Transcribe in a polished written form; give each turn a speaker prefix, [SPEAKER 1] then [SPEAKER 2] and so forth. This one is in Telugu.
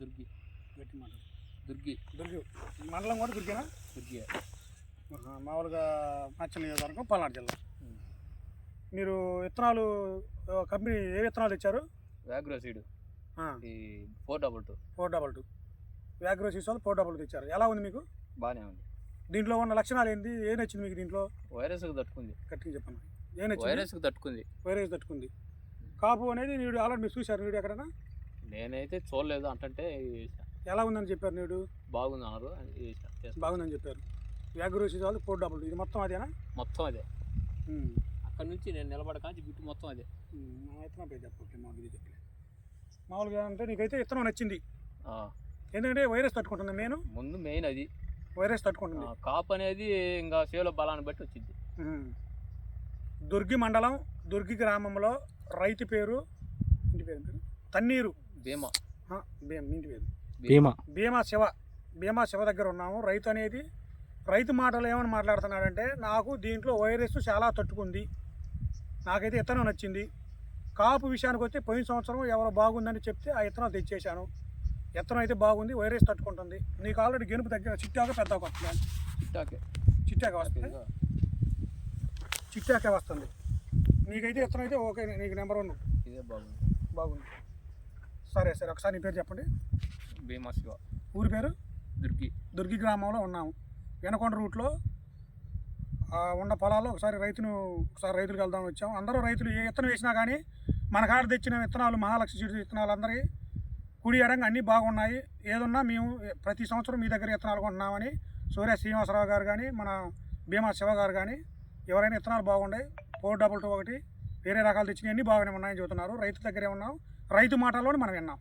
[SPEAKER 1] దుర్గి.
[SPEAKER 2] గట్టి మాట.
[SPEAKER 1] దుర్గి.
[SPEAKER 2] దుర్గి మండలం కూడా దుర్గేనా?
[SPEAKER 1] దుర్గి.
[SPEAKER 2] మామూలుగా మచ్చల నియోజకవర్గం, పల్నాడు జిల్లా. మీరు విత్తనాలు కంపెనీ ఏ విత్తనాలు తెచ్చారు?
[SPEAKER 1] వ్యాగ్రో సీడ్ 422.
[SPEAKER 2] 422 వ్యాగ్రో సీడ్స్ వాళ్ళు 422 తెచ్చారు. ఎలా ఉంది మీకు?
[SPEAKER 1] బాగానే ఉంది.
[SPEAKER 2] దీంట్లో ఉన్న లక్షణాలు ఏంటి? ఏం నచ్చింది మీకు దీంట్లో?
[SPEAKER 1] వైరస్కి తట్టుకుంది.
[SPEAKER 2] గట్టిగా చెప్పండి. ఏం నచ్చింది?
[SPEAKER 1] వైరస్కి తట్టుకుంది.
[SPEAKER 2] వైరస్ తట్టుకుంది. కాపు అనేది నీడు ఆల్రెడీ మీరు చూశారు? నీడు ఎక్కడైనా?
[SPEAKER 1] నేనైతే చూడలేదు. అంటే
[SPEAKER 2] ఎలా ఉందని చెప్పారు? నీడు
[SPEAKER 1] బాగుంది అన్నారు.
[SPEAKER 2] బాగుందని చెప్పారు. వ్యాగ్రో సీడ్స్ వాళ్ళు 422 ఇది మొత్తం అదేనా?
[SPEAKER 1] మొత్తం అదే. అక్కడ నుంచి నేను నిలబడకాంచి బిట్టు మొత్తం అదే.
[SPEAKER 2] విత్తనం పేరు చెప్పండి. మామూలుగా చెప్పలే. మామూలుగా అంటే నీకైతే విత్తనం నచ్చింది. ఎందుకంటే వైరస్ తట్టుకుంటుంది.
[SPEAKER 1] మెయిన్ అది
[SPEAKER 2] వైరస్ తట్టుకుంటుంది.
[SPEAKER 1] కాపు అనేది ఇంకా సేవల బలాన్ని బట్టి వచ్చింది.
[SPEAKER 2] దుర్గి మండలం దుర్గి గ్రామంలో రైతు పేరు, ఇంటి పేరు తన్నీరు
[SPEAKER 1] భీమా.
[SPEAKER 2] ఇంటి పేరు భీమా శివ దగ్గర ఉన్నాము. రైతు మాటలు ఏమని మాట్లాడుతున్నాడంటే, నాకు దీంట్లో వైరస్ చాలా తట్టుకుంది, నాకైతే విత్తనం నచ్చింది. కాపు విషయానికి వస్తే పోయిన సంవత్సరం ఎవరో బాగుందని చెప్తే ఆ విత్తనం తెచ్చేశాను. విత్తనం అయితే బాగుంది, వైరస్ తట్టుకుంటుంది. నీకు ఆల్రెడీ గెనుపు దగ్గర చిట్టాక పెద్ద వస్తుంది. చిట్టాక వస్తుంది. చిట్టాకే వస్తుంది. నీకైతే విత్తనం అయితే ఓకే. నీకు నెంబర్ 1
[SPEAKER 1] ఇదే
[SPEAKER 2] బాగుంది. సరే ఒకసారి నీ పేరు చెప్పండి.
[SPEAKER 1] భీమా శివ.
[SPEAKER 2] ఊరి పేరు? దుర్గి గ్రామంలో ఉన్నాము. వెనకొండ రూట్లో ఉన్న పొలాల్లో ఒకసారి రైతులకు వెళ్దాం వచ్చాము. అందరూ రైతులు ఏ విత్తనం వేసినా కానీ మన కాడ తెచ్చిన విత్తనాలు, మహాలక్ష్మి సీడ్స్ విత్తనాలు అందరి కుడి ఎడంగా అన్నీ బాగున్నాయి. ఏదన్నా మేము ప్రతి సంవత్సరం మీ దగ్గర విత్తనాలు కొంటున్నామని సూర్య శ్రీనివాసరావు గారు కానీ, మన భీమా శివ గారు కానీ, ఎవరైనా విత్తనాలు బాగున్నాయి 422 వేరే రకాలు తెచ్చినవి అన్నీ బాగానే ఉన్నాయని చెబుతున్నారు. రైతు దగ్గరే ఉన్నాం. రైతు మాటల్లోనే మనం విన్నాం.